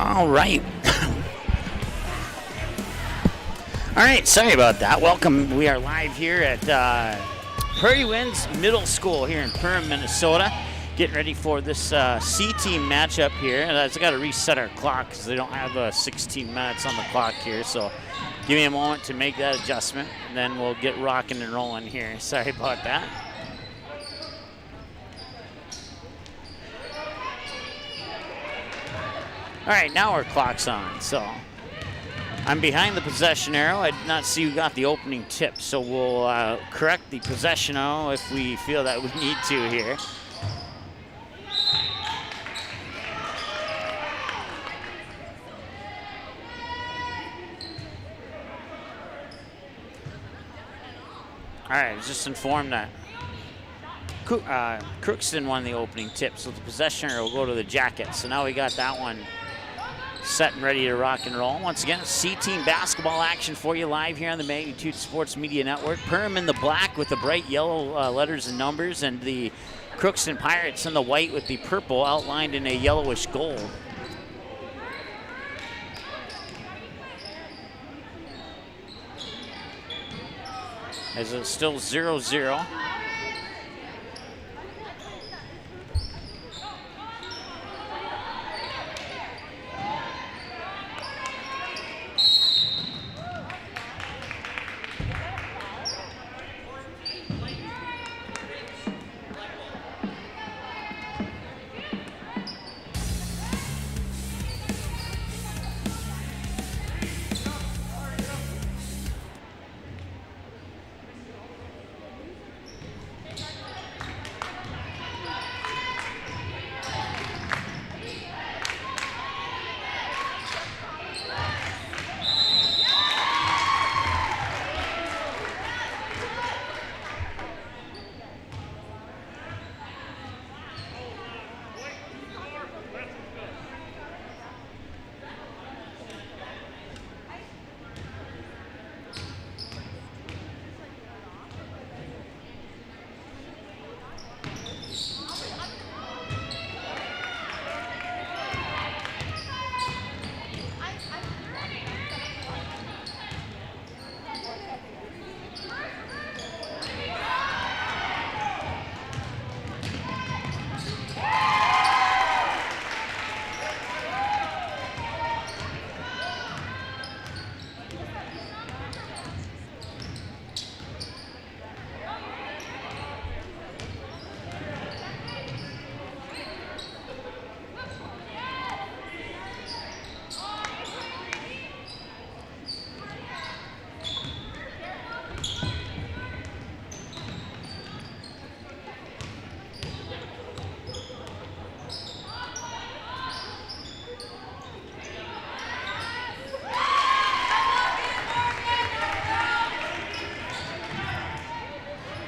All right. All right, sorry about that. Welcome. We are live here at Prairie Winds Middle School here in Perham, Minnesota. Getting ready for this C-team matchup here. And I've got to reset our clock because they don't have 16 minutes on the clock here. So give me a moment to make that adjustment, and then we'll get rocking and rolling here. Sorry about that. All right, now our clock's on. So I'm behind the possession arrow. I did not see who got the opening tip, so we'll correct the possession arrow if we feel that we need to here. All right, I was just informed that Crookston won the opening tip, so the possession arrow will go to the Jackets. So now we got that one set and ready to rock and roll. Once again, C-team basketball action for you live here on the Magnitude Sports Media Network. Perham in the black with the bright yellow letters and numbers, and the Crookston Pirates in the white with the purple outlined in a yellowish gold. As it's still 0-0.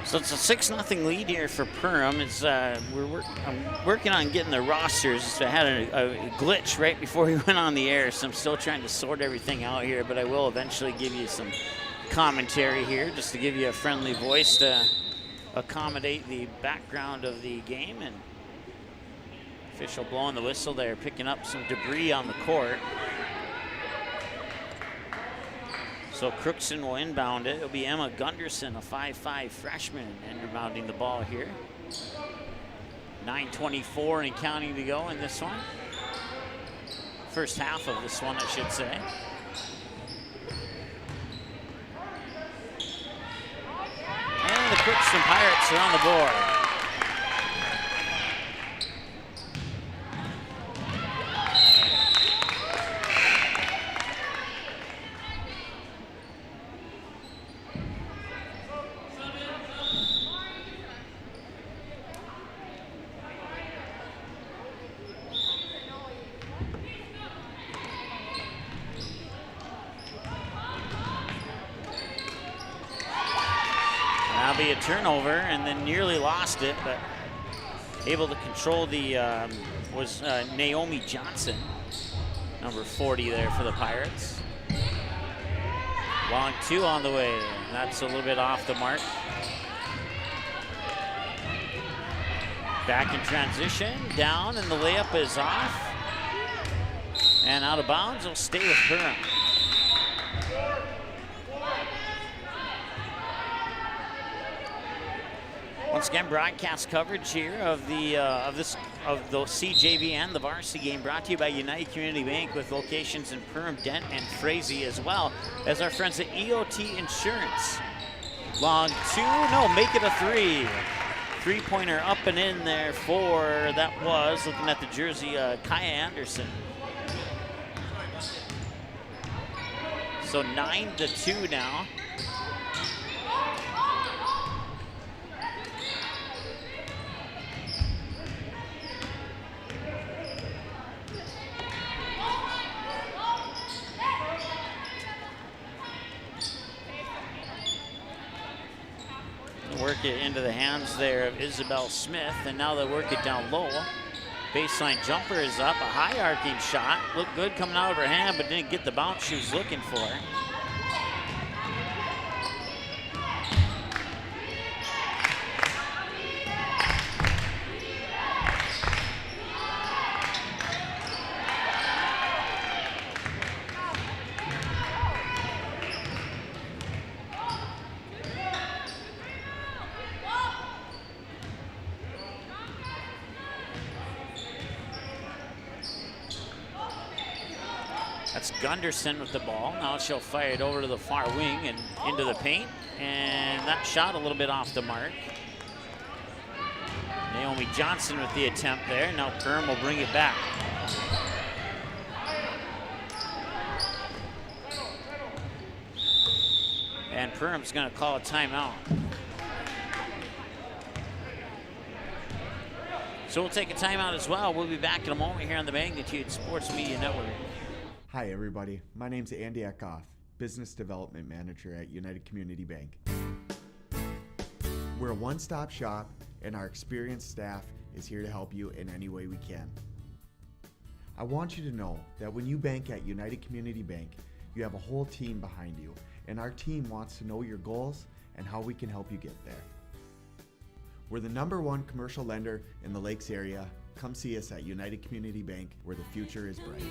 So it's a 6-0 lead here for Perham. It's I'm working on getting the rosters. I had a glitch right before we went on the air, so I'm still trying to sort everything out here, but I will eventually give you some commentary here just to give you a friendly voice to accommodate the background of the game. And official blowing the whistle there, picking up some debris on the court. So Crookston will inbound it. It'll be Emma Gunderson, a 5'5" freshman, inbounding the ball here. 9:24 and counting to go in this one. First half of this one, I should say. And the Crookston Pirates are on the board. Be a turnover, and then nearly lost it, but able to control the was Naomi Johnson, number 40 there for the Pirates. Long two on the way. That's a little bit off the mark. Back in transition, down, and the layup is off. And out of bounds, will stay with Perham. Once again, broadcast coverage here of the CJV and the varsity game, brought to you by United Community Bank, with locations in Perham, Dent, and Frazee, as well as our friends at EOT Insurance. Long two, no, make it a three. Three-pointer up and in there for, that was, looking at the jersey, Kaya Anderson. So 9-2 now. Work it into the hands there of Isabel Smith, and now they work it down low. Baseline jumper is up, a high arcing shot. Looked good coming out of her hand, but didn't get the bounce she was looking for. That's Gunderson with the ball. Now she'll fire it over to the far wing and into the paint. And that shot a little bit off the mark. Naomi Johnson with the attempt there. Now Perham will bring it back. And Perham's going to call a timeout. So we'll take a timeout as well. We'll be back in a moment here on the Magnitude Sports Media Network. Hi everybody, my name's Andy Eckhoff, Business Development Manager at United Community Bank. We're a one-stop shop and our experienced staff is here to help you in any way we can. I want you to know that when you bank at United Community Bank, you have a whole team behind you, and our team wants to know your goals and how we can help you get there. We're the #1 commercial lender in the Lakes area. Come see us at United Community Bank, where the future is bright.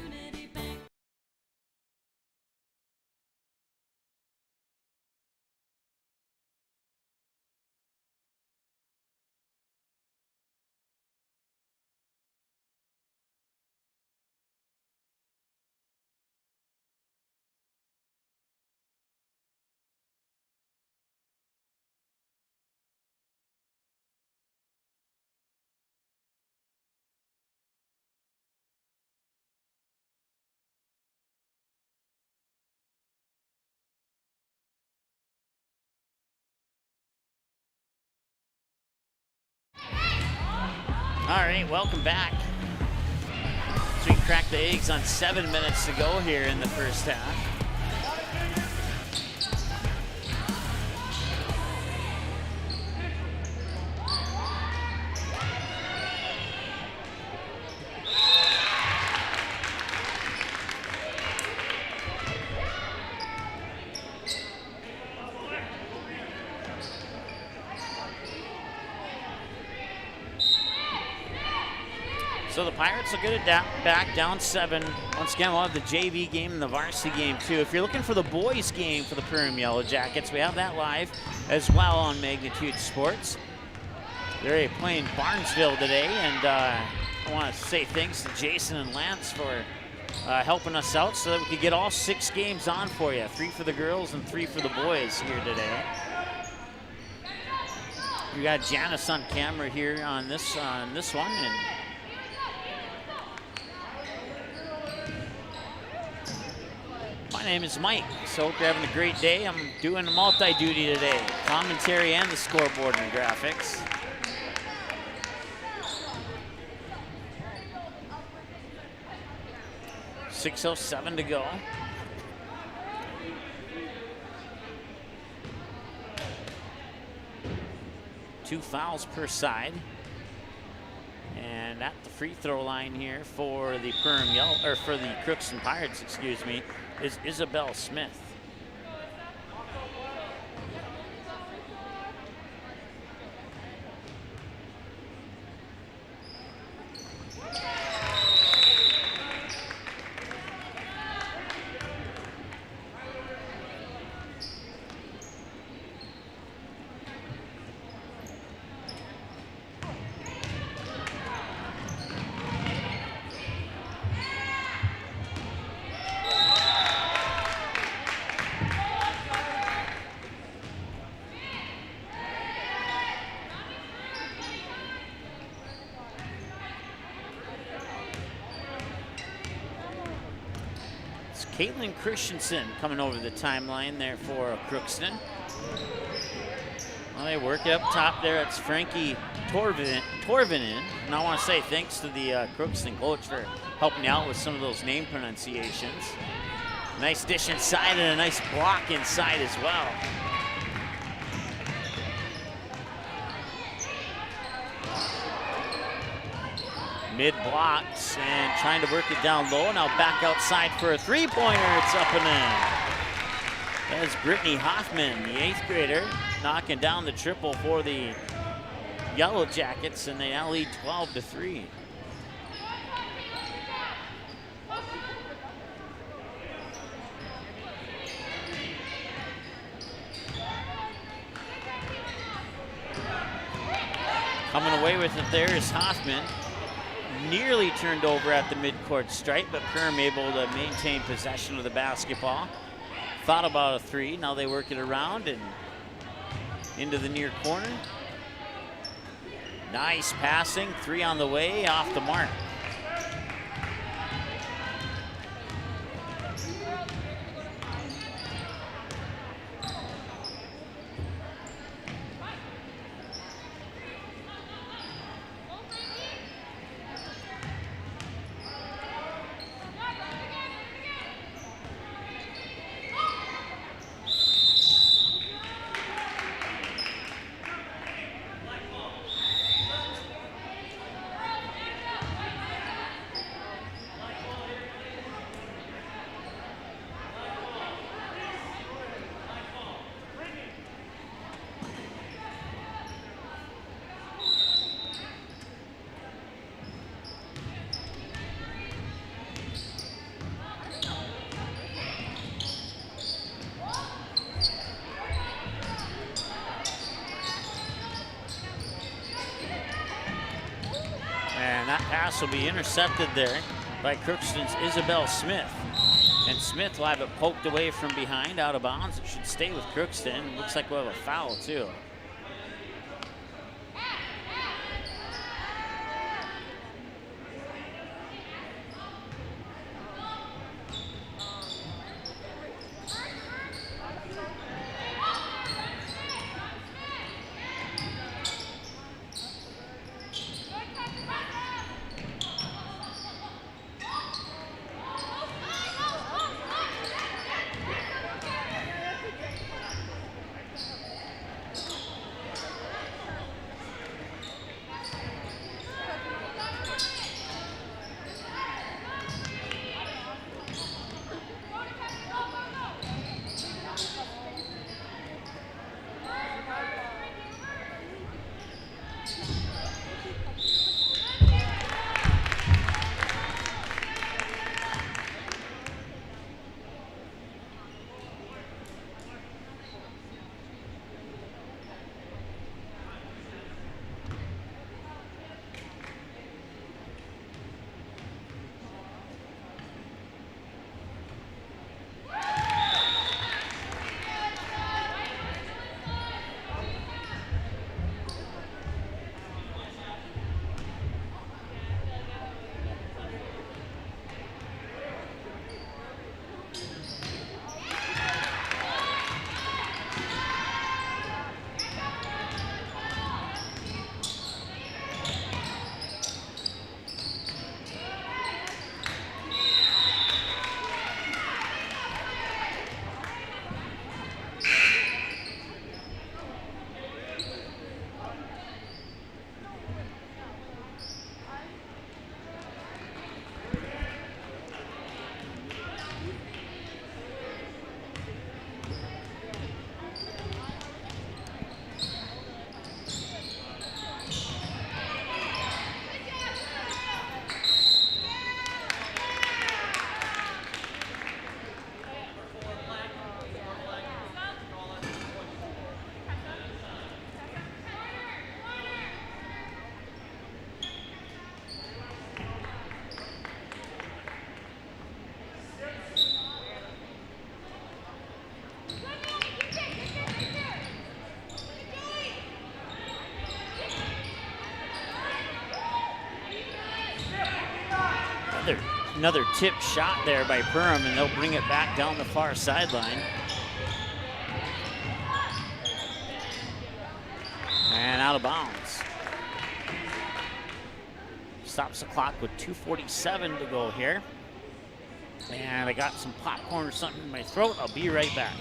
All right, welcome back. So we cracked the eggs on 7 minutes to go here in the first half. So the Pirates will get it back down 7. Once again, we'll have the JV game and the varsity game too. If you're looking for the boys game for the Perham Yellow Jackets, we have that live as well on Magnitude Sports. They're playing Barnesville today, and I want to say thanks to Jason and Lance for helping us out so that we could get all 6 games on for you. 3 for the girls and 3 for the boys here today. We got Janice on camera here on this one, and my name is Mike, so hope you're having a great day. I'm doing multi-duty today, commentary and the scoreboard and graphics. .607 to go. Two fouls per side. And at the free throw line here for the Perham Yellow, or for the Crookston Pirates, excuse me, is Isabel Smith. It's Caitlin Christensen coming over the timeline there for Crookston. Well, they work it up top there. It's Frankie Torvinen. And I want to say thanks to the Crookston coach for helping me out with some of those name pronunciations. Nice dish inside and a nice block inside as well. Mid blocks and trying to work it down low. Now back outside for a three-pointer. It's up and in. That's Brittany Hoffman, the 8th grader, knocking down the triple for the Yellow Jackets, and they now lead 12-3. Coming away with it there is Hoffman. Nearly turned over at the midcourt stripe, but Perham able to maintain possession of the basketball. Thought about a three, now they work it around and into the near corner. Nice passing, three on the way, off the mark. And that pass will be intercepted there by Crookston's Isabel Smith. And Smith will have it poked away from behind, out of bounds. It should stay with Crookston. Looks like we'll have a foul too. Another tip shot there by Perham, and they'll bring it back down the far sideline. And out of bounds. Stops the clock with 2:47 to go here. And I got some popcorn or something in my throat. I'll be right back.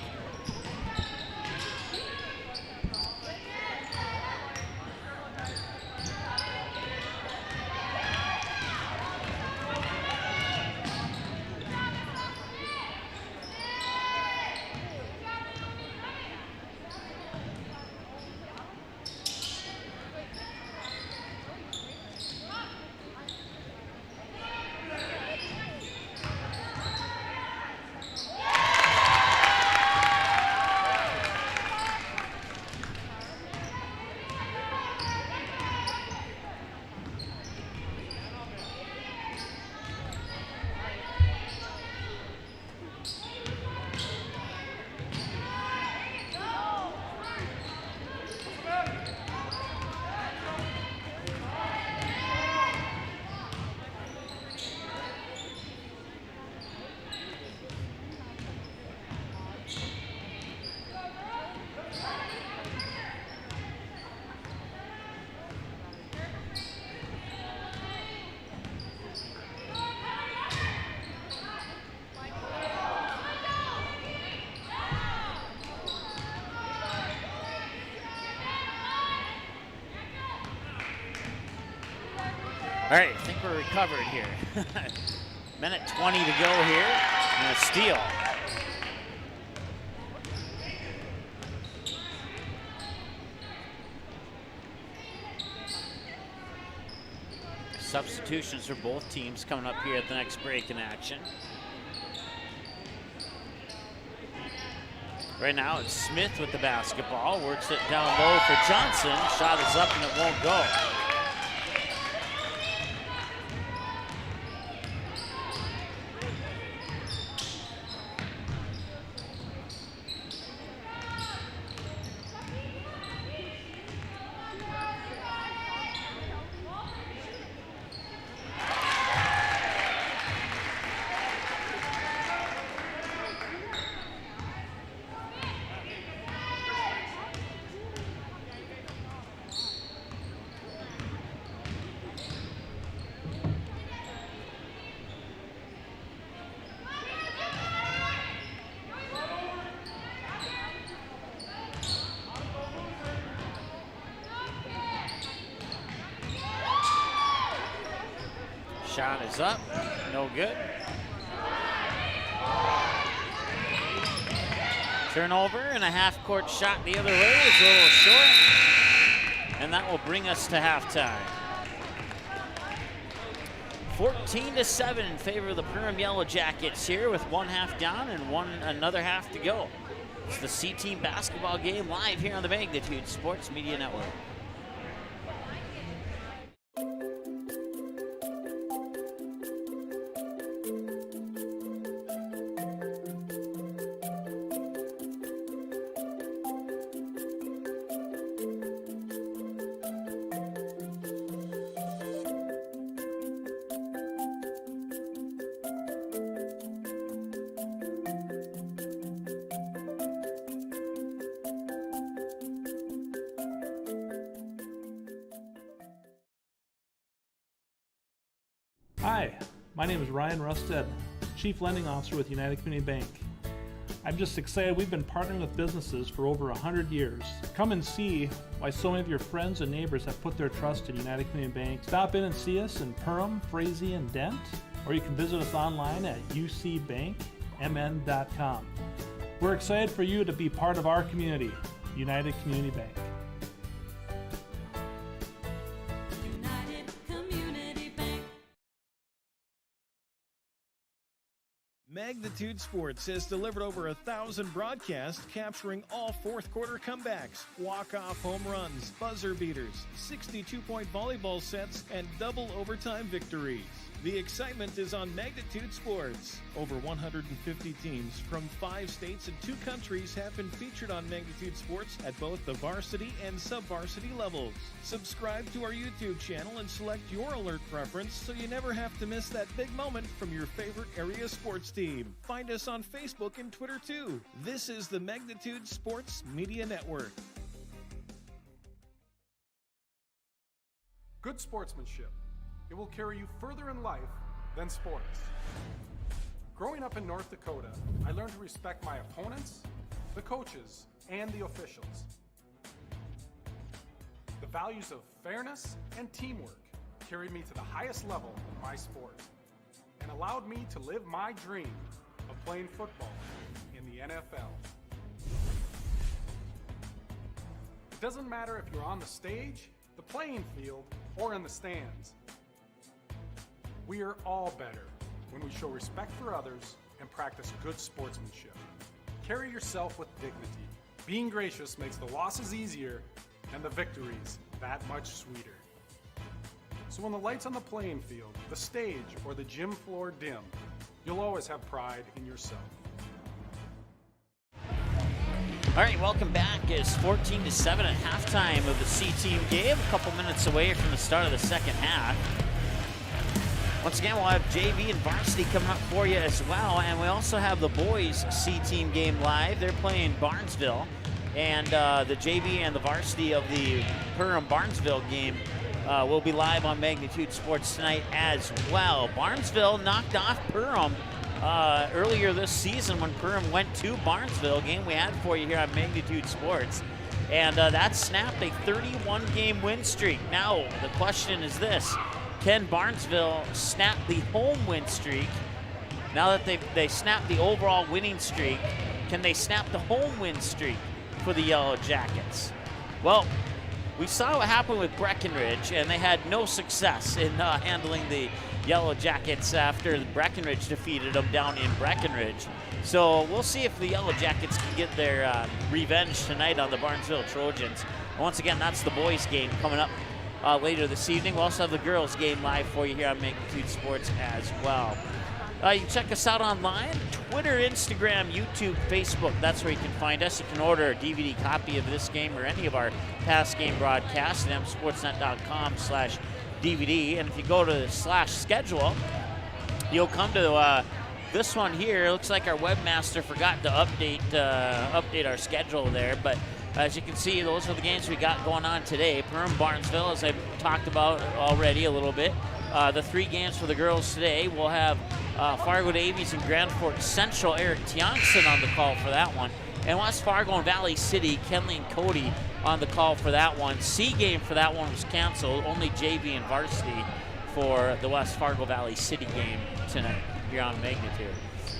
All right, I think we're recovered here. Minute 20 to go here, and a steal. Substitutions for both teams coming up here at the next break in action. Right now it's Smith with the basketball, works it down low for Johnson. Shot is up and it won't go. Shot is up, no good. Turnover and a half-court shot the other way is a little short, and that will bring us to halftime. 14-7 in favor of the Perham Yellow Jackets here with one half down and another half to go. It's the C-Team basketball game live here on the Magnitude Sports Media Network. Hi, my name is Ryan Rusted, Chief Lending Officer with United Community Bank. I'm just excited we've been partnering with businesses for over 100 years. Come and see why so many of your friends and neighbors have put their trust in United Community Bank. Stop in and see us in Perham, Frazee, and Dent, or you can visit us online at ucbankmn.com. We're excited for you to be part of our community, United Community Bank. Magnitude Sports has delivered over 1,000 broadcasts capturing all fourth quarter comebacks, walk-off home runs, buzzer beaters, 62-point volleyball sets, and double overtime victories. The excitement is on Magnitude Sports. Over 150 teams from 5 states and 2 countries have been featured on Magnitude Sports at both the varsity and sub-varsity levels. Subscribe to our YouTube channel and select your alert preference so you never have to miss that big moment from your favorite area sports team. Find us on Facebook and Twitter too. This is the Magnitude Sports Media Network. Good sportsmanship. It will carry you further in life than sports. Growing up in North Dakota, I learned to respect my opponents, the coaches, and the officials. The values of fairness and teamwork carried me to the highest level in my sport and allowed me to live my dream of playing football in the NFL. It doesn't matter if you're on the stage, the playing field, or in the stands. We are all better when we show respect for others and practice good sportsmanship. Carry yourself with dignity. Being gracious makes the losses easier and the victories that much sweeter. So when the lights on the playing field, the stage, or the gym floor dim, you'll always have pride in yourself. All right, welcome back. It's 14-7 at halftime of the C-team game. A couple minutes away from the start of the second half. Once again, we'll have JV and varsity coming up for you as well. And we also have the boys C-team game live. They're playing Barnesville. And the JV and the varsity of the Perham-Barnesville game will be live on Magnitude Sports tonight as well. Barnesville knocked off Perham earlier this season when Perham went to Barnesville. Game we had for you here on Magnitude Sports. And that snapped a 31-game win streak. Now, the question is this. Can Barnesville snap the home win streak? Now that they snapped the overall winning streak, can they snap the home win streak for the Yellow Jackets? Well, we saw what happened with Breckenridge, and they had no success in handling the Yellow Jackets after Breckenridge defeated them down in Breckenridge. So we'll see if the Yellow Jackets can get their revenge tonight on the Barnesville Trojans. Once again, that's the boys' game coming up later this evening. We'll also have the girls' game live for you here on Magnitude Sports as well. You can check us out online, Twitter, Instagram, YouTube, Facebook. That's where you can find us. You can order a DVD copy of this game or any of our past game broadcasts at msportsnet.com/DVD. And if you go to /schedule, you'll come to this one here. It looks like our webmaster forgot to update our schedule there, but as you can see, those are the games we got going on today. Perham-Barnesville, as I talked about already a little bit. The 3 games for the girls today, we'll have Fargo Davies and Grand Forks Central, Eric Tiongson on the call for that one. And West Fargo and Valley City, Kenley and Cody on the call for that one. C game for that one was canceled. Only JV and varsity for the West Fargo Valley City game tonight here on Magnitude.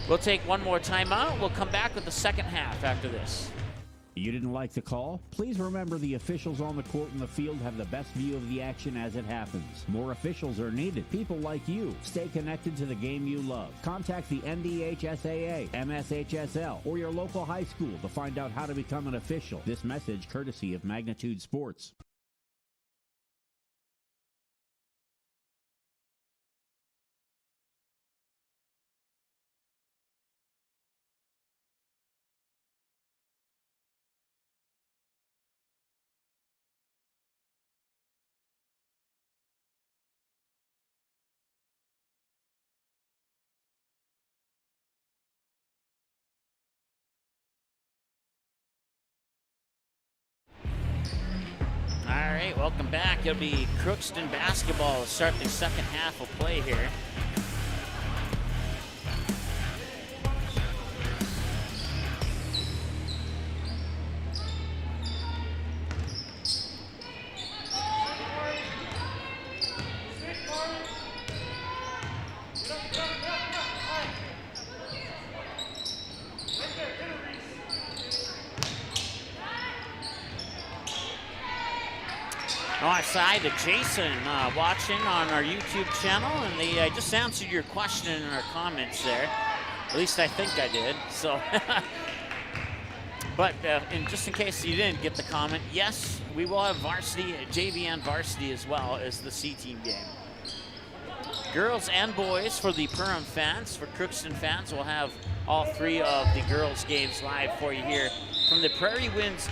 We'll take one more timeout. We'll come back with the second half after this. You didn't like the call? Please remember the officials on the court and the field have the best view of the action as it happens. More officials are needed. People like you. Stay connected to the game you love. Contact the NDHSAA, MSHSL, or your local high school to find out how to become an official. This message courtesy of Magnitude Sports. All right, welcome back. It'll be Crookston basketball to start the second half of play here. Side to Jason watching on our YouTube channel, and I just answered your question in our comments there. At least I think I did. So, but just in case you didn't get the comment, yes, we will have varsity, JV and varsity as well as the C team game. girls and boys for the Perham fans. For Crookston fans, we'll have all 3 of the girls' games live for you here from the Prairie Winds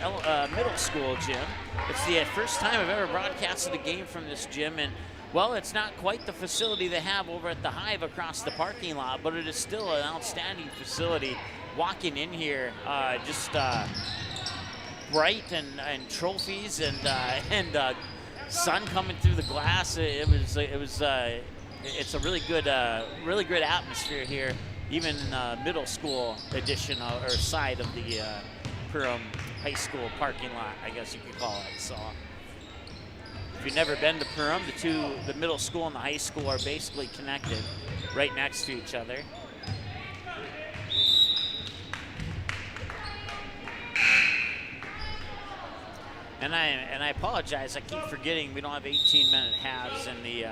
Middle School gym. It's the first time I've ever broadcasted a game from this gym, and well, it's not quite the facility they have over at the Hive across the parking lot, but it is still an outstanding facility. Walking in here, just bright and trophies and sun coming through the glass. It's a really good atmosphere here, even middle school edition or side of the Perham High School parking lot, I guess you could call it. So if you've never been to Perham, the middle school and the high school are basically connected right next to each other. And I apologize, I keep forgetting we don't have 18-minute halves in the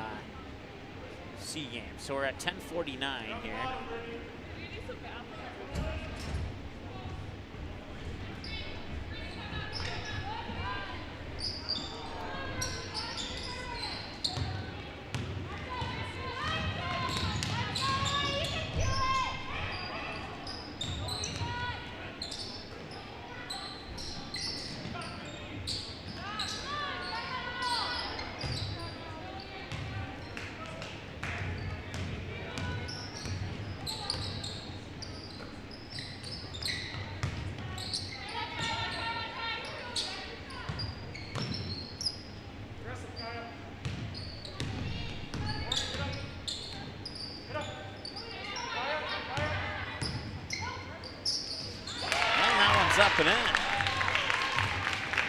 C game. So we're at 10:49 here.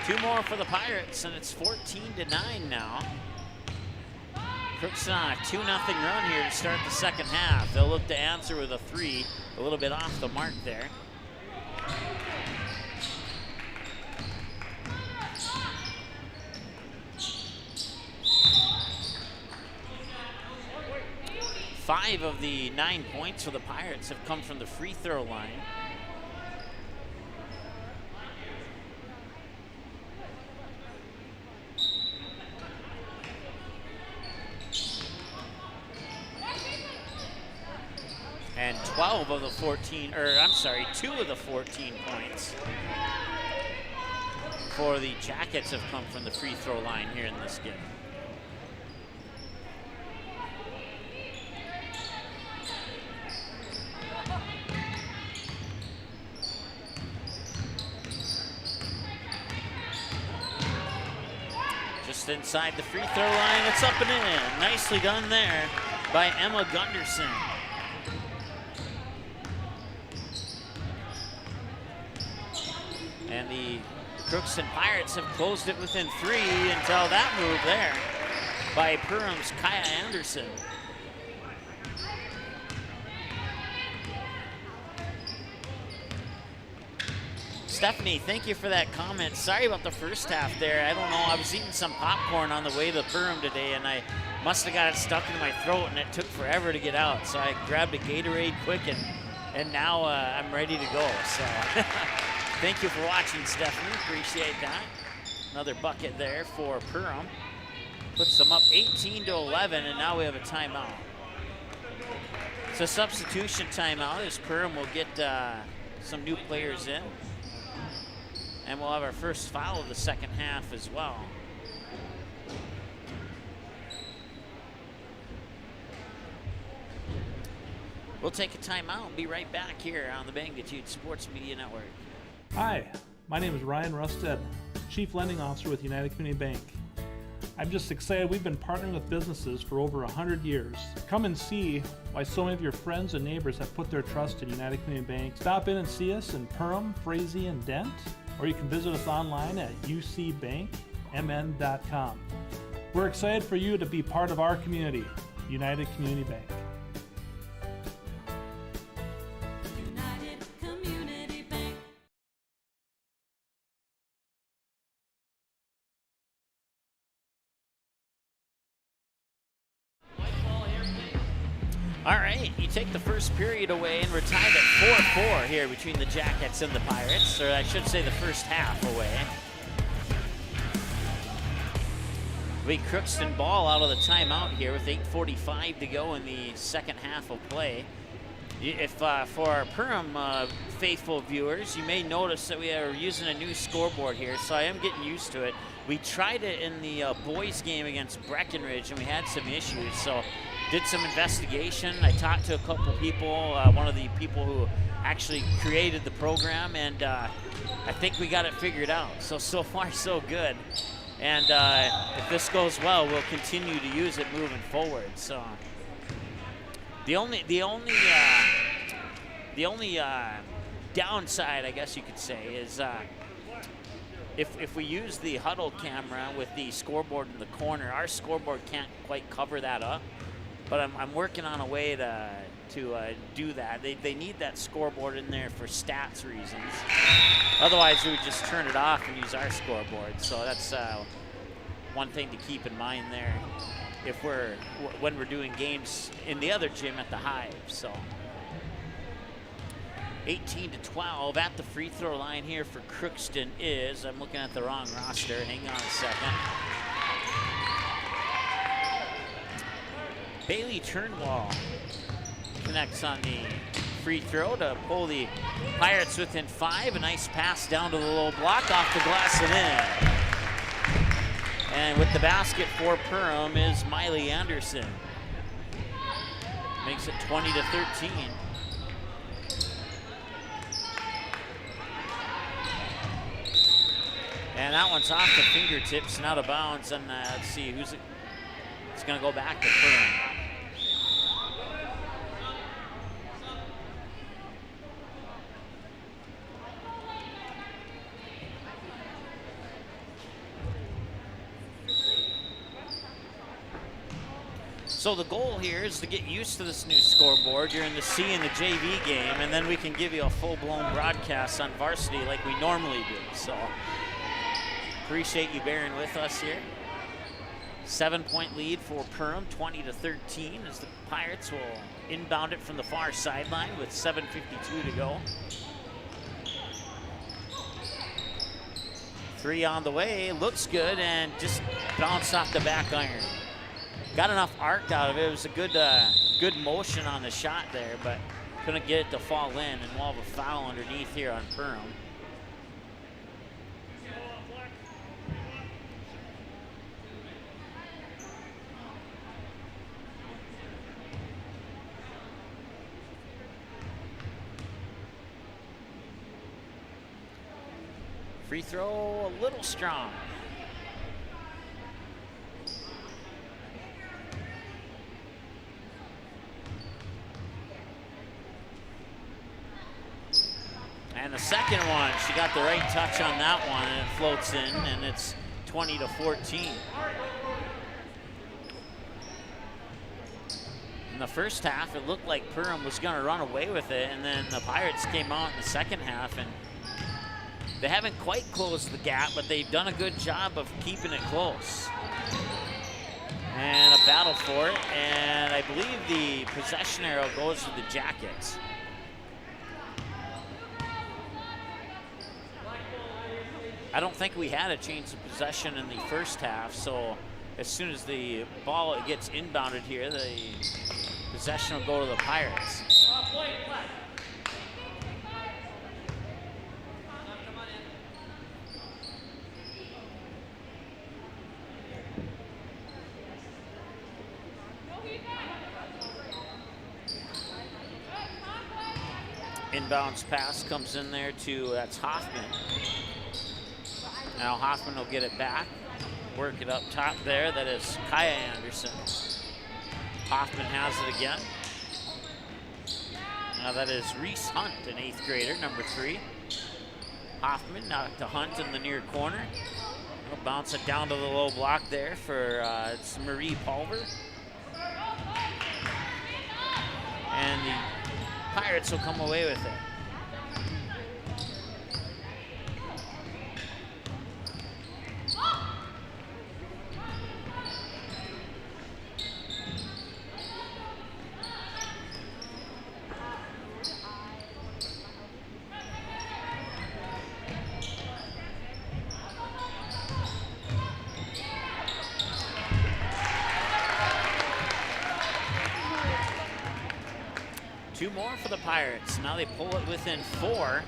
2 more for the Pirates, and it's 14-9 now. Crookston on a 2-0 run here to start the second half. They'll look to answer with a 3, a little bit off the mark there. Five of the 9 points for the Pirates have come from the free throw line. And 12 of the 14, or I'm sorry, 2 of the 14 points for the Jackets have come from the free throw line here in this game. Just inside the free throw line, it's up and in. Nicely done there by Emma Gunderson. And the Crookston Pirates have closed it within 3 until that move there by Perham's Kaya Anderson. Stephanie, thank you for that comment. Sorry about the first half there. I don't know, I was eating some popcorn on the way to Perham today, and I must have got it stuck in my throat, and it took forever to get out. So I grabbed a Gatorade quick, and now I'm ready to go. So thank you for watching, Stephanie. Appreciate that. Another bucket there for Perham. Puts them up 18-11, and now we have a timeout. It's a substitution timeout as Perham will get some new players in. And we'll have our first foul of the second half as well. We'll take a timeout and be right back here on the Magnitude Sports Media Network. Hi, my name is Ryan Rusted, Chief Lending Officer with United Community Bank. I'm just excited we've been partnering with businesses for over 100 years. Come and see why so many of your friends and neighbors have put their trust in United Community Bank. Stop in and see us in Perham, Frazee, and Dent, or you can visit us online at ucbankmn.com. We're excited for you to be part of our community, United Community Bank. All right, you take the first period away, and we're tied at 4-4 here between the Jackets and the Pirates, or I should say the first half away. We Crookston ball out of the timeout here with 8:45 to go in the second half of play. If for our Perham faithful viewers, you may notice that we are using a new scoreboard here, so I am getting used to it. We tried it in the boys game against Breckenridge, and we had some issues, so did some investigation. I talked to a couple people, one of the people who actually created the program, and I think we got it figured out. So far, so good. And if this goes well, we'll continue to use it moving forward. So the only downside, I guess you could say, is if we use the huddle camera with the scoreboard in the corner, our scoreboard can't quite cover that up. But I'm working on a way to do that. They need that scoreboard in there for stats reasons. Otherwise, we would just turn it off and use our scoreboard. So that's one thing to keep in mind there when we're doing games in the other gym at the Hive. So 18-12 at the free throw line here for Crookston is, I'm looking at the wrong roster. Hang on a second. Bailey Turnwall connects on the free throw to pull the Pirates within 5. A nice pass down to the low block, off the glass and in. And with the basket for Perham is Miley Anderson. Makes it 20-13. And that one's off the fingertips and out of bounds. And let's see, who's it? It's going to go back to Perham. So the goal here is to get used to this new scoreboard. You're in the C and the JV game, and then we can give you a full-blown broadcast on varsity like we normally do. So appreciate you bearing with us here. 7-point lead for Perham, 20-13, as the Pirates will inbound it from the far sideline with 7:52 to go. 3 on the way, looks good, and just bounced off the back iron. Got enough arc out of it. It was a good motion on the shot there, but couldn't get it to fall in, and we'll have a foul underneath here on Perham. Free throw a little strong. And the second one, she got the right touch on that one, and it floats in, and it's 20-14. In the first half, it looked like Perham was going to run away with it, and then the Pirates came out in the second half, and they haven't quite closed the gap, but they've done a good job of keeping it close. And a battle for it, and I believe the possession arrow goes to the Jackets. I don't think we had a change of possession in the first half, so as soon as the ball gets inbounded here, the possession will go to the Pirates. Inbounds pass comes in there to, that's Hoffman. Now Hoffman will get it back, work it up top there. That is Kaya Anderson. Hoffman has it again. Now that is Reese Hunt, an 8th grader, number 3. Hoffman now to Hunt in the near corner. He'll bounce it down to the low block there for it's Marie Pulver. And the Pirates will come away with it. more for the Pirates. Now they pull it within 4.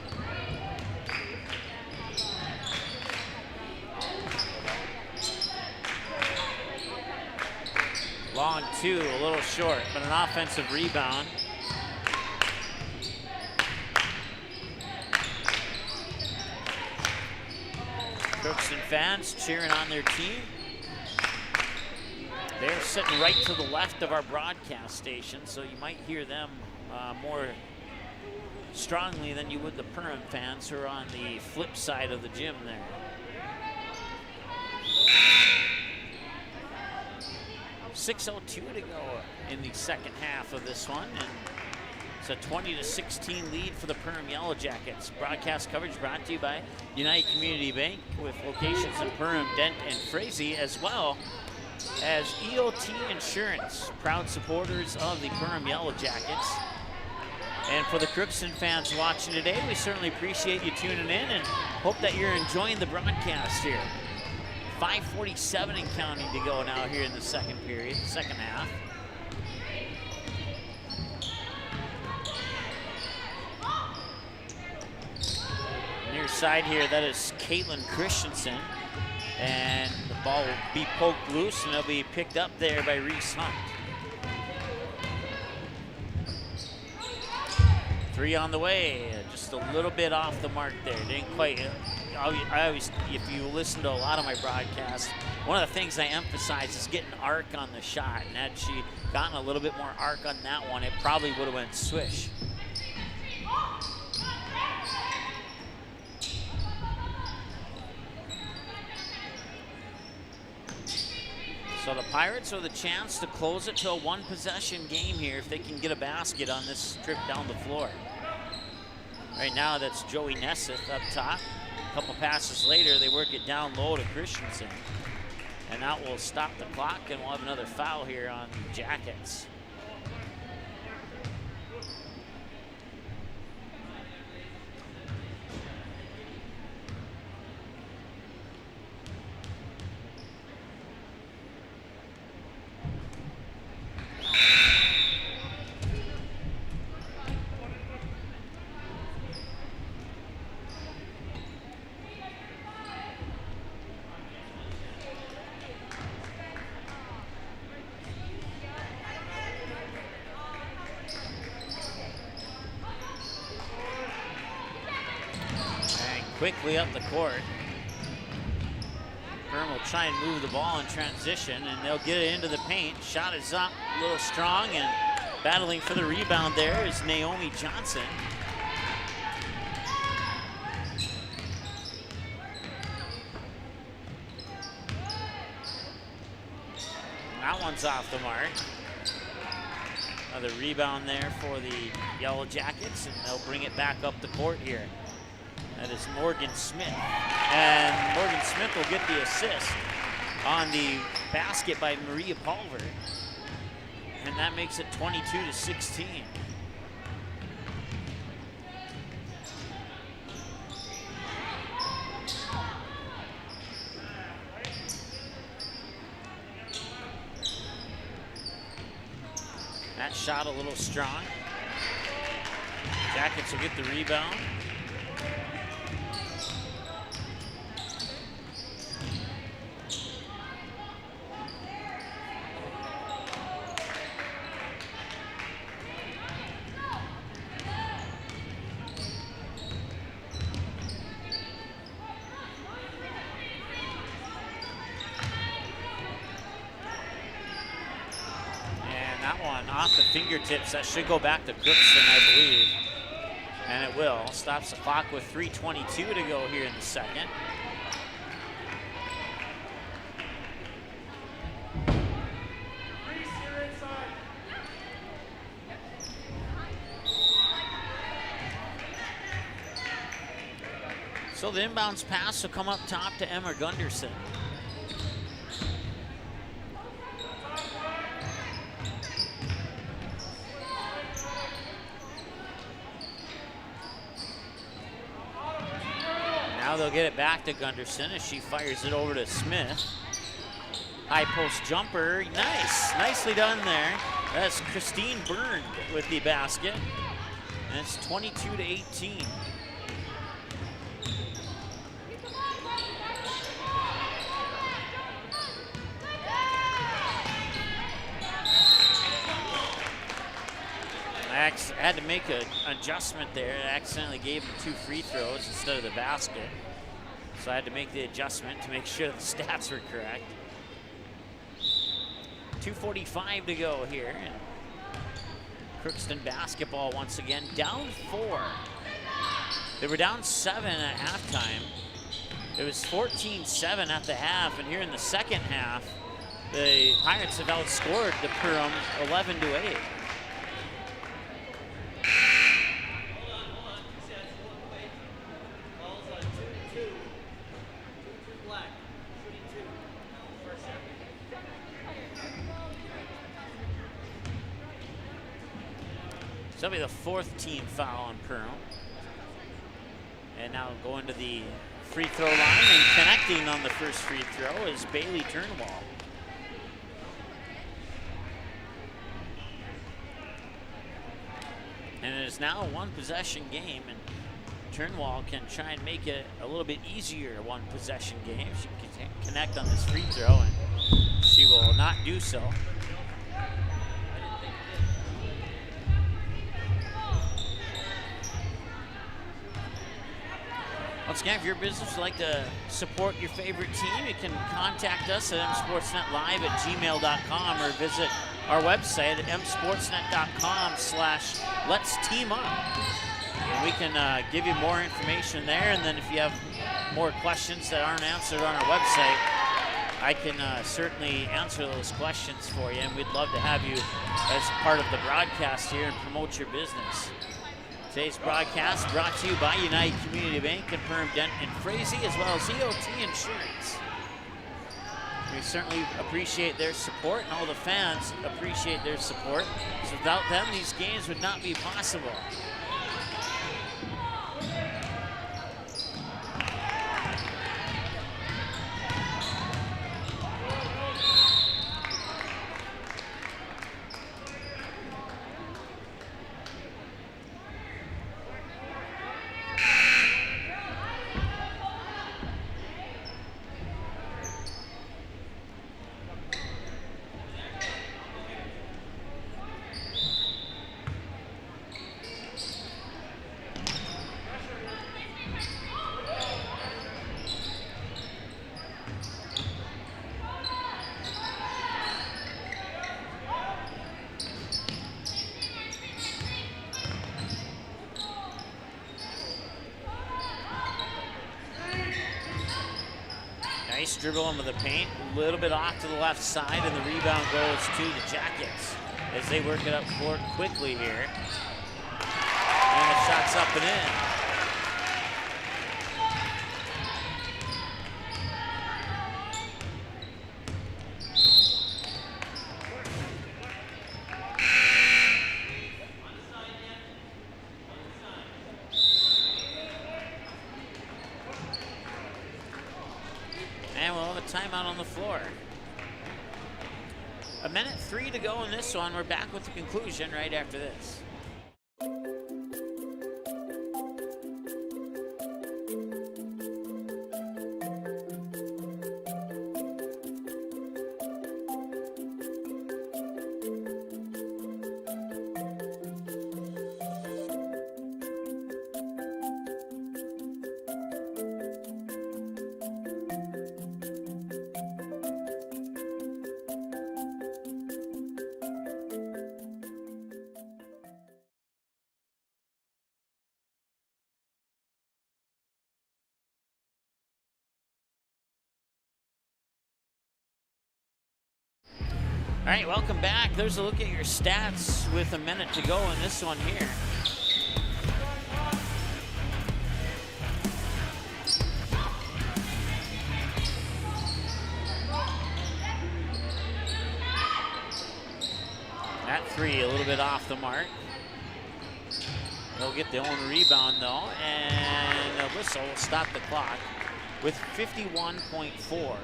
Long 2, a little short, but an offensive rebound. Crookston fans cheering on their team. They're sitting right to the left of our broadcast station, so you might hear them more strongly than you would the Perham fans who are on the flip side of the gym there. .602 to go in the second half of this one, and it's a 20-16 lead for the Perham Yellow Jackets. Broadcast coverage brought to you by United Community Bank with locations in Perham, Dent, and Frazee, as well as EOT Insurance, proud supporters of the Perham Yellow Jackets. And for the Crookston fans watching today, we certainly appreciate you tuning in and hope that you're enjoying the broadcast here. 5:47 and counting to go now here in the second period, second half. Near side here, that is Caitlin Christensen. And the ball will be poked loose, and it'll be picked up there by Reese Hunt. 3 on the way, just a little bit off the mark there. Didn't quite, I always, if you listen to a lot of my broadcasts, one of the things I emphasize is getting arc on the shot. And had she gotten a little bit more arc on that one, it probably would have went swish. So the Pirates are the chance to close it to a 1-possession game here if they can get a basket on this trip down the floor. Right now, that's Joey Nesseth up top. A couple passes later, they work it down low to Christensen. And that will stop the clock, and we'll have another foul here on the Jackets. Quickly up the court. Perham will try and move the ball in transition, and they'll get it into the paint. Shot is up, a little strong, and battling for the rebound there is Naomi Johnson. That one's off the mark. Another rebound there for the Yellow Jackets, and they'll bring it back up the court here. That is Morgan Smith. And Morgan Smith will get the assist on the basket by Maria Pulver. And that makes it 22-16. That shot a little strong. Jackets will get the rebound. Off the fingertips, that should go back to Crookston, I believe. And it will. Stops the clock with 3:22 to go here in the second. So the inbounds pass will come up top to Emma Gunderson. Now they'll get it back to Gunderson as she fires it over to Smith. High post jumper, nice, nicely done there. That's Christine Byrne with the basket. And it's 22-18. I had to make an adjustment there. I accidentally gave him 2 free throws instead of the basket. So I had to make the adjustment to make sure the stats were correct. 2:45 to go here. And Crookston basketball once again down 4. They were down 7 at halftime. It was 14-7 at the half, and here in the second half, the Pirates have outscored the Perham 11-8. So that'll be the 4th team foul on Perham. And now going to the free throw line and connecting on the first free throw is Bailey Turnwall. And it is now a 1-possession game, and Turnwall can try and make it a little bit easier 1-possession game. She can connect on this free throw, and she will not do so. Once again, if your business would like to support your favorite team, you can contact us at msportsnetlive@gmail.com or visit our website at msportsnet.com/letsteamup. And we can give you more information there, and then if you have more questions that aren't answered on our website, I can certainly answer those questions for you, and we'd love to have you as part of the broadcast here and promote your business. Today's broadcast brought to you by United Community Bank and Perham Dent and Frazee, as well as EOT Insurance. We certainly appreciate their support, and all the fans appreciate their support. So without them, these games would not be possible. Nice dribble into the paint, a little bit off to the left side, and the rebound goes to the Jackets as they work it up court quickly here. And the shot's up and in. And we'll have a timeout on the floor. 1:03 to go in this one. We're back with the conclusion right after this. All right, welcome back. There's a look at your stats with a minute to go in this one here. That three a little bit off the mark. They'll get their own rebound though, and a whistle will stop the clock with 51.4.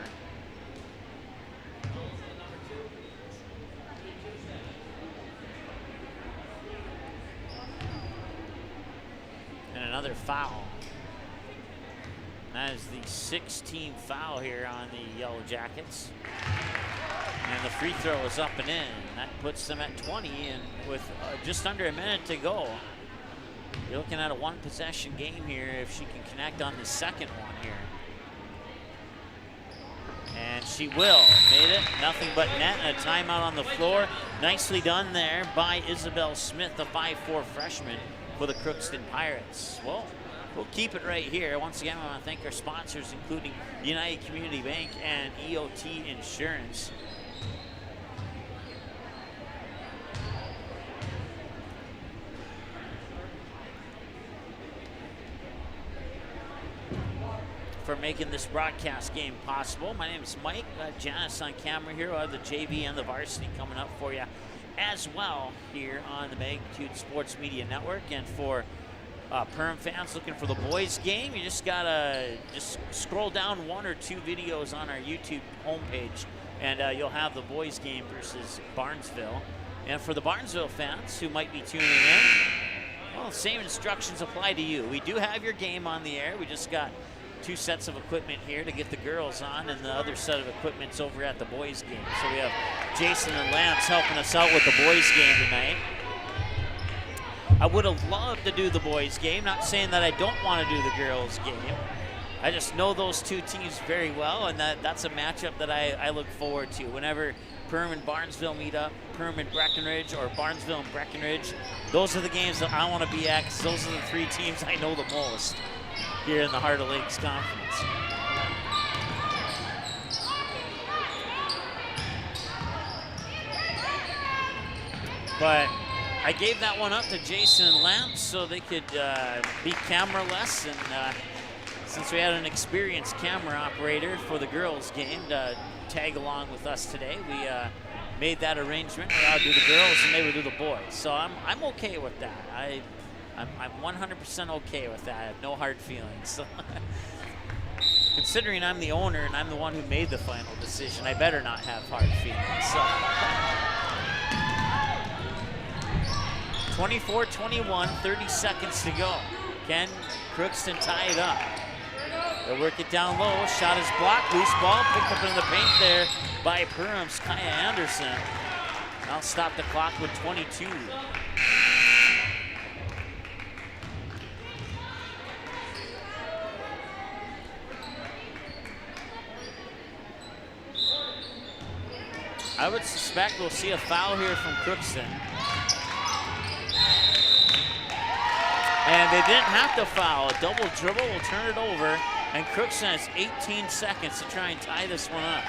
another foul. That is the 16th foul here on the Yellow Jackets. And the free throw is up and in. That puts them at 20, and with just under a minute to go, you're looking at a one-possession game here if she can connect on the second one here. And she will. Made it. Nothing but net and a timeout on the floor. Nicely done there by Isabel Smith, the 5'4" freshman for the Crookston Pirates. Well, we'll keep it right here. Once again, I want to thank our sponsors, including United Community Bank and EOT Insurance. For making this broadcast game possible. My name is Mike. Janice on camera here. We'll have the JV and the varsity coming up for you as well here on the Magnitude Sports Media Network. And for Perham fans looking for the boys game, you just gotta scroll down one or two videos on our YouTube homepage, and you'll have the boys game versus Barnesville. And for the Barnesville fans who might be tuning in, well, same instructions apply to you. We do have your game on the air. We just got two sets of equipment here to get the girls on, and the other set of equipment's over at the boys game. So we have Jason and Lance helping us out with the boys game tonight. I would have loved to do the boys game, not saying that I don't want to do the girls game. I just know those two teams very well, and that's a matchup that I look forward to. Whenever Perham and Barnesville meet up, Perham and Breckenridge, or Barnesville and Breckenridge, those are the games that I want to be at, because those are the three teams I know the most here in the Heart of Lakes Conference. But I gave that one up to Jason and Lance so they could be camera-less, and since we had an experienced camera operator for the girls' game to tag along with us today, we made that arrangement where I'll do the girls and they would do the boys. So I'm okay with that. I'm 100% okay with that. I have no hard feelings. So considering I'm the owner and I'm the one who made the final decision, I better not have hard feelings. So 24-21, 30 seconds to go. Can Crookston tie it up? They'll work it down low. Shot is blocked. Loose ball picked up in the paint there by Perham's Kaya Anderson. I'll stop the clock with 22. I would suspect we'll see a foul here from Crookston. And they didn't have to foul. A double dribble will turn it over, and Crookston has 18 seconds to try and tie this one up.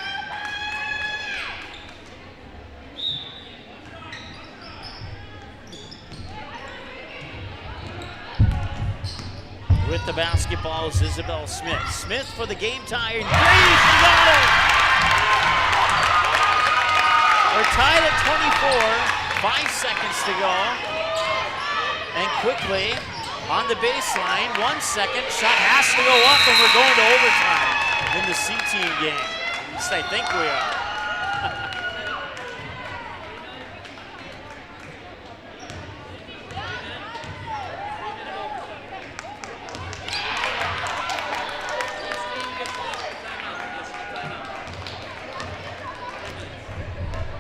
With the basketball is Isabel Smith. Smith for the game tie, and three, she got it! We're tied at 24, 5 seconds to go. And quickly, on the baseline, 1 second, shot has to go up, and we're going to overtime in the C-team game. At least I think we are.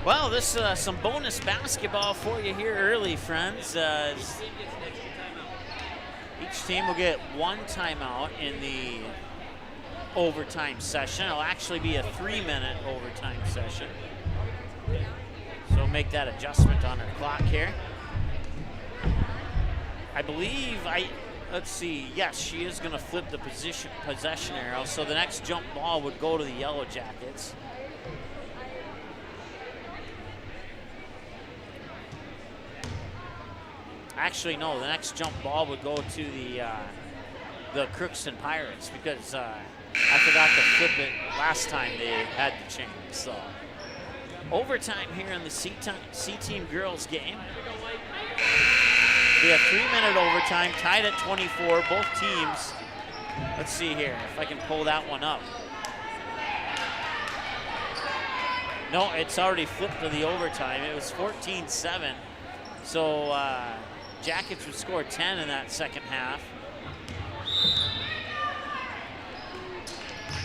Well, this is some bonus basketball for you here early, friends. Each team will get one timeout in the overtime session. It'll actually be a 3-minute overtime session. So make that adjustment on our clock here. I believe, let's see, yes, she is going to flip the possession arrow. So the next jump ball would go to the Yellow Jackets. Actually, no, the next jump ball would go to the Crookston Pirates, because I forgot to flip it last time they had the change. So overtime here in the C-team girls game. Be a 3-minute overtime, tied at 24, both teams. Let's see here, if I can pull that one up. No, it's already flipped to the overtime. It was 14-7. So Jackets would score 10 in that second half.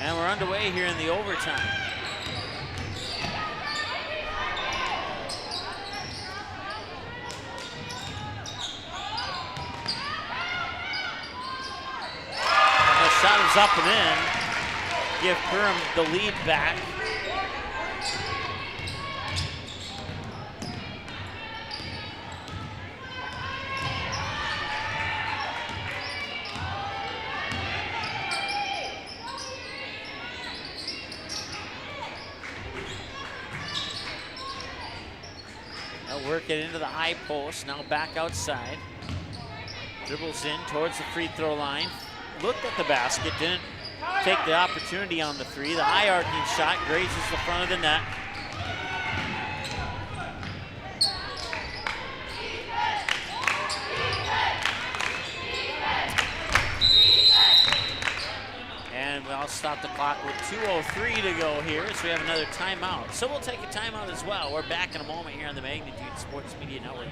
And we're underway here in the overtime. The shot is up and in. Give Perham the lead back. They'll work it into the high post, now back outside. Dribbles in towards the free throw line. Looked at the basket, didn't take the opportunity on the three. The high arcing shot grazes the front of the net. And we'll stop the clock with 2:03 to go here, so we have another timeout. So we'll take a timeout as well. We're back in a moment here on the Magnitude Sports Media Network.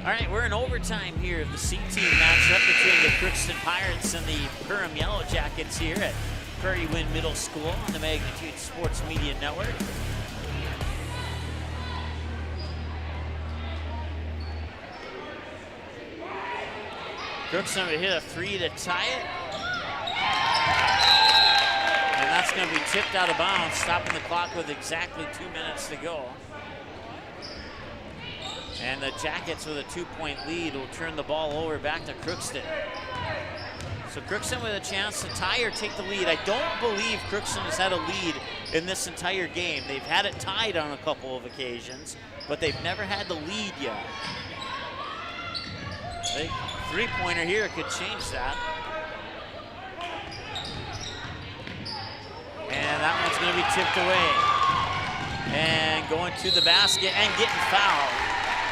All right, we're in overtime here of the C team matchup between the Crookston Pirates and the Perham Yellow Jackets here at Prairie Wind Middle School on the Magnitude Sports Media Network. Crookston would hit a three to tie it. And that's going to be tipped out of bounds, stopping the clock with exactly 2 minutes to go. And the Jackets with a 2-point lead will turn the ball over back to Crookston. So Crookston with a chance to tie or take the lead. I don't believe Crookston has had a lead in this entire game. They've had it tied on a couple of occasions, but they've never had the lead yet. The three-pointer here could change that. And that one's going to be tipped away. And going to the basket and getting fouled.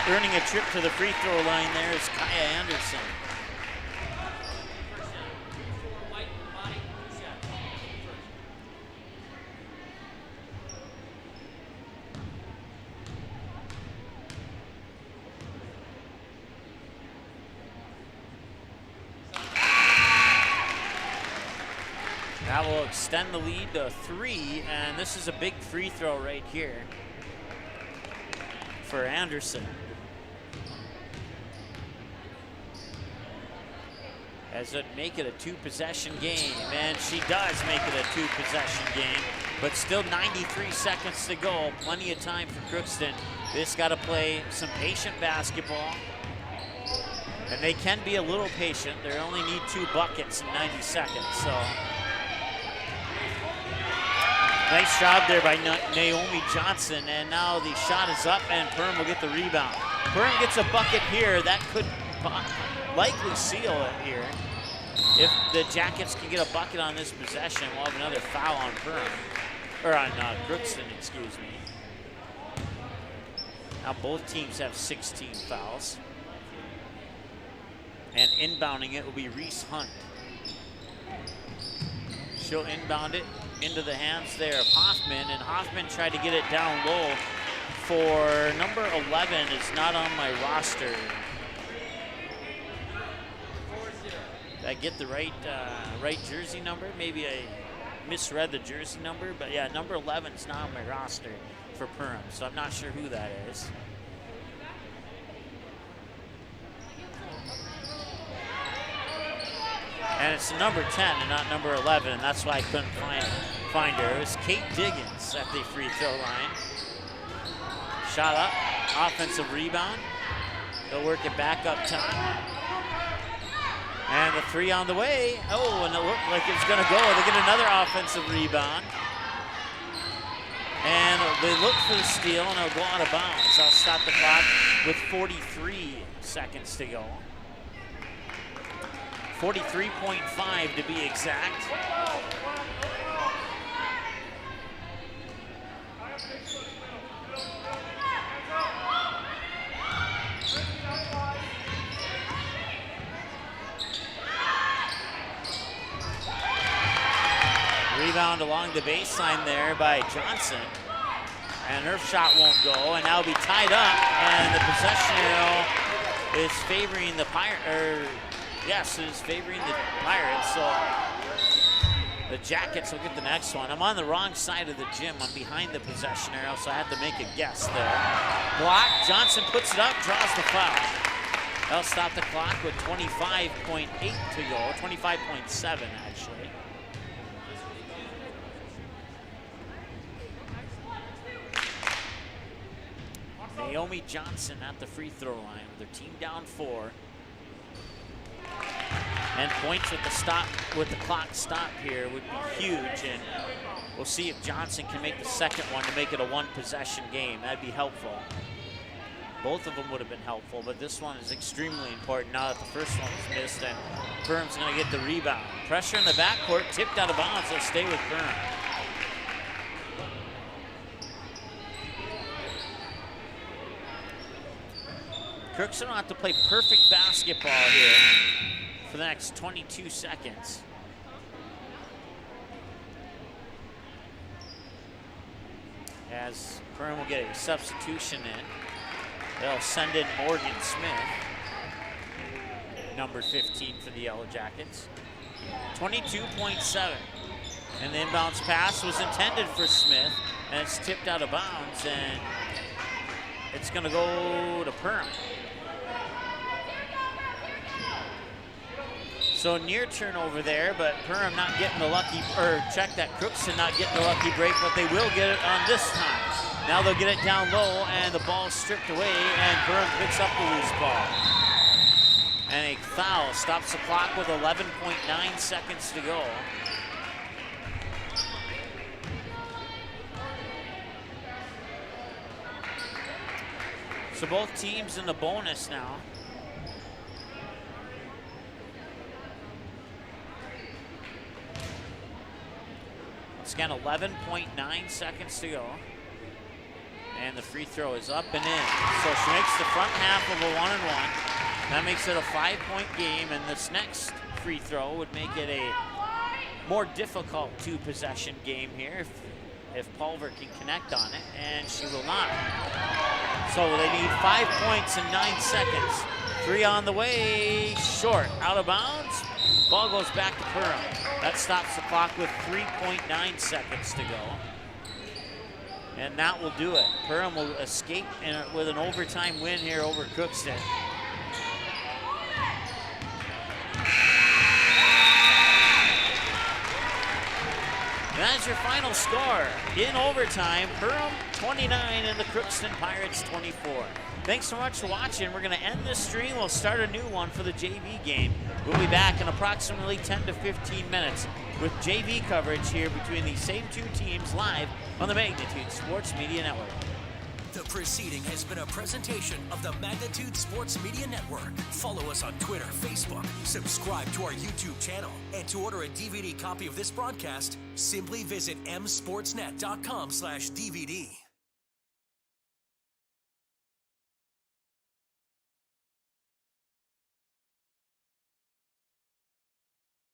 Earning a trip to the free throw line there is Kaya Anderson. That will extend the lead to 3, and this is a big free throw right here for Anderson. As it make it a 2-possession game, and she does make it a 2-possession game, but still 93 seconds to go. Plenty of time for Crookston. They just got to play some patient basketball, and they can be a little patient. They only need 2 buckets in 90 seconds. So nice job there by Naomi Johnson, and now the shot is up, and Perham will get the rebound. Perham gets a bucket here. That could likely seal it here. If the Jackets can get a bucket on this possession, we'll have another foul on Perham, or on Crookston, excuse me. Now both teams have 16 fouls. And inbounding it will be Reese Hunt. She'll inbound it into the hands there of Hoffman, and Hoffman tried to get it down low for number 11 is not on my roster. Did I get the right jersey number? Maybe I misread the jersey number, but yeah, number 11 is not on my roster for Perham, so I'm not sure who that is. And it's number 10 and not number 11, and that's why I couldn't find her. It was Kate Diggins at the free throw line. Shot up, offensive rebound. They'll work it back up top. And the 3 on the way. Oh, and it looked like it's gonna go. They get another offensive rebound. And they look for the steal, and it'll go out of bounds. I'll stop the clock with 43 seconds to go. 43.5 to be exact. Rebound along the baseline there by Johnson. And her shot won't go, and now it'll be tied up, and the possession arrow is favoring the Pirates. Yes, it is favoring the Pirates, so the Jackets will get the next one. I'm on the wrong side of the gym. I'm behind the possession arrow, so I had to make a guess there. Block, Johnson puts it up, draws the foul. That'll stop the clock with 25.8 to go, 25.7 actually. Naomi Johnson at the free throw line with their team down 4. And points with the clock stop here would be huge, and we'll see if Johnson can make the second one to make it a 1-possession game. That'd be helpful. Both of them would have been helpful, but this one is extremely important now that the first one was missed, and Perham's gonna get the rebound. Pressure in the backcourt, tipped out of bounds. They'll stay with Perham. Crookston will have to play perfect basketball here for the next 22 seconds. As Perham will get a substitution in. They'll send in Morgan Smith, number 15 for the Yellow Jackets. 22.7. And the inbounds pass was intended for Smith, and it's tipped out of bounds, and it's gonna go to Perham. So near turnover there, but Perham not getting the lucky, or check that Crookston not getting the lucky break, but they will get it on this time. Now they'll get it down low, and the ball's stripped away, and Perham picks up the loose ball. And a foul stops the clock with 11.9 seconds to go. So both teams in the bonus now. It's got 11.9 seconds to go. And the free throw is up and in. So she makes the front half of a 1-and-1. That makes it a 5-point game, and this next free throw would make it a more difficult 2-possession game here if Pulver can connect on it, and she will not. So they need 5 points in 9 seconds. 3 on the way, short, out of bounds. Ball goes back to Perham. That stops the clock with 3.9 seconds to go. And that will do it. Perham will escape with an overtime win here over Crookston. And that's your final score. In overtime, Perham 29 and the Crookston Pirates 24. Thanks so much for watching. We're going to end this stream. We'll start a new one for the JV game. We'll be back in approximately 10 to 15 minutes with JV coverage here between these same 2 teams live on the Magnitude Sports Media Network. The proceeding has been a presentation of the Magnitude Sports Media Network. Follow us on Twitter, Facebook, subscribe to our YouTube channel, and to order a DVD copy of this broadcast, simply visit msportsnet.com/DVD.